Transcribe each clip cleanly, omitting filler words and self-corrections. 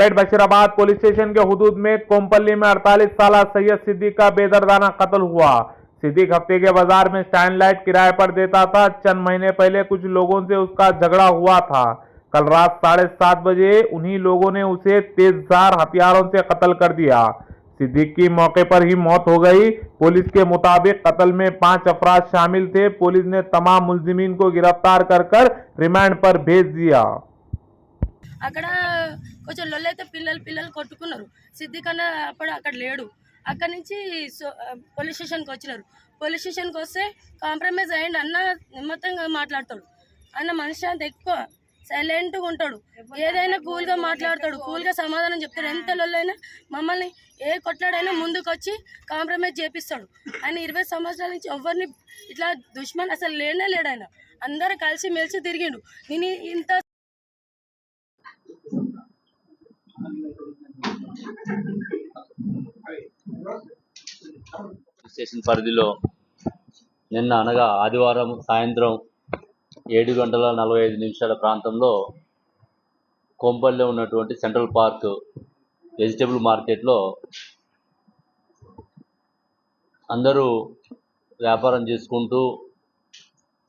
पेट Bashirabad police station के हुदूद में कोमपल्ली में 48 साल सैयद सिद्दीक का बेदर्दाना कत्ल हुआ। सिद्दीक हफ्ते के बाजार में स्टैंड लाइट किराए पर देता था। चंद महीने पहले कुछ लोगों से उसका झगड़ा हुआ था। कल रात 7:30 बजे उन्हीं लोगों ने उसे तेजधार हथियारों से कत्ल कर दिया। सिद्दीक की मौके पर ही मौत हो गई। पुलिस के मुताबिक कत्ल में 5 अफराद शामिल थे। पुलिस ने तमाम मुल्जिमीन को गिरफ्तार कर रिमांड पर भेज दिया। అక్కడ కొంచెం లొల్లైతే పిల్లలు కొట్టుకున్నారు. సిద్దిక్ అన్న అప్పుడు అక్కడ లేడు. అక్కడి నుంచి పోలీస్ స్టేషన్కి వచ్చినారు. పోలీస్ స్టేషన్కి వస్తే కాంప్రమైజ్ అయ్యండి అన్న నిమ్మత్తంగా మాట్లాడతాడు. అన్న మనిషి అంత ఎక్కువ సైలెంట్గా ఉంటాడు. ఏదైనా కూల్గా మాట్లాడతాడు, కూల్గా సమాధానం చెప్తాడు. ఎంత లొల్లైనా మమ్మల్ని ఏ కొట్లాడైనా ముందుకు వచ్చి కాంప్రమైజ్ చేపిస్తాడు. ఆయన 20 సంవత్సరాల నుంచి ఎవరిని ఇట్లా దుష్మన్ అసలు లేనే లేడు. ఆయన అందరూ కలిసి మెలిసి తిరిగిండు. నేను ఇంత స్టేషన్ పరిధిలో నిన్న అనగా ఆదివారం సాయంత్రం 7:45 ప్రాంతంలో కోంపల్లిలో ఉన్నటువంటి సెంట్రల్ పార్క్ వెజిటబుల్ మార్కెట్లో అందరూ వ్యాపారం చేసుకుంటూ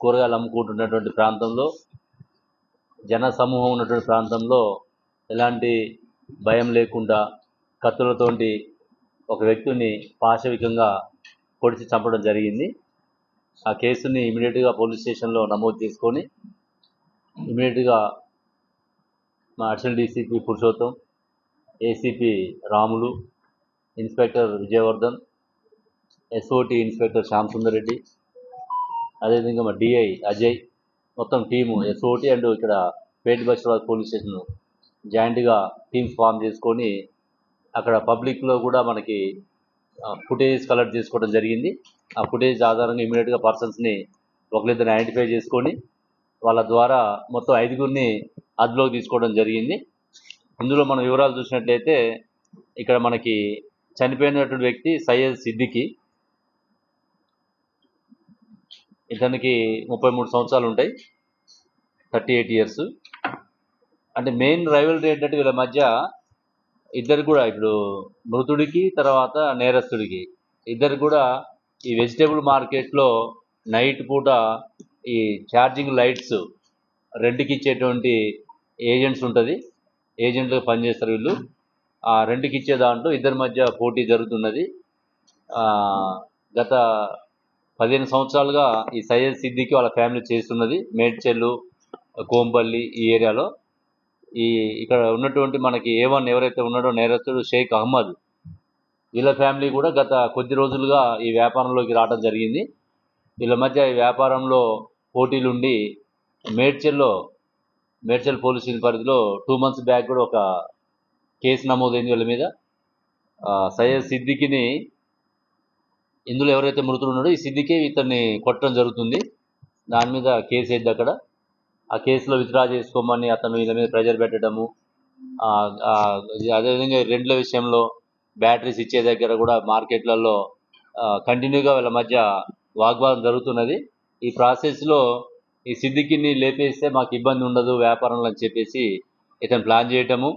కూరగాయలు అమ్ముకుంటున్నటువంటి ప్రాంతంలో, జన సమూహం ఉన్నటువంటి ప్రాంతంలో ఎలాంటి భయం లేకుండా కత్తులతోటి ఒక వ్యక్తిని పాశవికంగా పొడిచి చంపడం జరిగింది. ఆ కేసుని ఇమీడియట్గా పోలీస్ స్టేషన్లో నమోదు చేసుకొని ఇమీడియట్గా మా additional DCP Purushottam, ACP Ramulu, inspector Vijayavardhan, SOT inspector Shyam Sundar Reddy, అదేవిధంగా మా డిఐ అజయ్, మొత్తం టీము ఎస్ఓటీ అండ్ ఇక్కడ పేట్ బషీరాబాద్ పోలీస్ స్టేషన్ జాయింట్గా టీమ్స్ ఫామ్ చేసుకొని అక్కడ పబ్లిక్లో కూడా మనకి ఫుటేజ్ కలెక్ట్ చేసుకోవడం జరిగింది. ఆ ఫుటేజ్ ఆధారంగా ఇమీడియట్గా పర్సన్స్ని ఒకరిద్దరిని ఐడెంటిఫై చేసుకొని వాళ్ళ ద్వారా మొత్తం 5గురిని అదుపులోకి తీసుకోవడం జరిగింది. ఇందులో మనం వివరాలు చూసినట్లయితే ఇక్కడ మనకి చనిపోయినటువంటి వ్యక్తి సయ్యద్ సిద్దికి. ఇతనికి 33 సంవత్సరాలు ఉంటాయి, 38 ఇయర్స్. అంటే మెయిన్ రైవల్రీ ఏంటంటే వీళ్ళ మధ్య ఇద్దరు కూడా, ఇప్పుడు మృతుడికి తర్వాత నేరస్తుడికి ఇద్దరు కూడా ఈ వెజిటేబుల్ మార్కెట్లో నైట్ పూట ఈ ఛార్జింగ్ లైట్స్ రెంట్కి ఇచ్చేటువంటి ఏజెంట్స్ ఉంటుంది, ఏజెంట్లుగా పనిచేస్తారు వీళ్ళు. ఆ రెంట్కి ఇచ్చే దాంట్లో ఇద్దరి మధ్య పోటీ జరుగుతున్నది. గత 15 సంవత్సరాలుగా ఈ సయ్యద్ సిద్దికి వాళ్ళ ఫ్యామిలీ చేస్తున్నది మేడ్చెల్లు, కోంపల్లి ఈ ఏరియాలో. ఇక్కడ ఉన్నటువంటి మనకి A1 ఎవరైతే ఉన్నాడో నేరస్తుడు షేక్ అహ్మద్, వీళ్ళ ఫ్యామిలీ కూడా గత కొద్ది రోజులుగా ఈ వ్యాపారంలోకి రావడం జరిగింది. వీళ్ళ మధ్య ఈ వ్యాపారంలో పోటీలుండి మేడ్చల్ పోలీస్ స్టేషన్ పరిధిలో 2 months బ్యాక్ కూడా ఒక కేసు నమోదైంది వీళ్ళ మీద. సయ్యద్ సిద్దికిని, ఇందులో ఎవరైతే మృతుడు ఉన్నాడో ఈ సిద్దికే ఇతన్ని కొట్టడం జరుగుతుంది. దాని మీద కేసు అయింది. అక్కడ ఆ కేసులో విత్డ్రా చేసుకోమని అతను వీళ్ళ మీద ప్రెజర్ పెట్టడము, అదేవిధంగా రెంట్ల విషయంలో బ్యాటరీస్ ఇచ్చే దగ్గర కూడా మార్కెట్లలో కంటిన్యూగా వీళ్ళ మధ్య వాగ్వాదం జరుగుతున్నది. ఈ ప్రాసెస్లో ఈ సిద్దికిని లేపేస్తే మాకు ఇబ్బంది ఉండదు వ్యాపారంలో అని చెప్పేసి ఇతను ప్లాన్ చేయటము,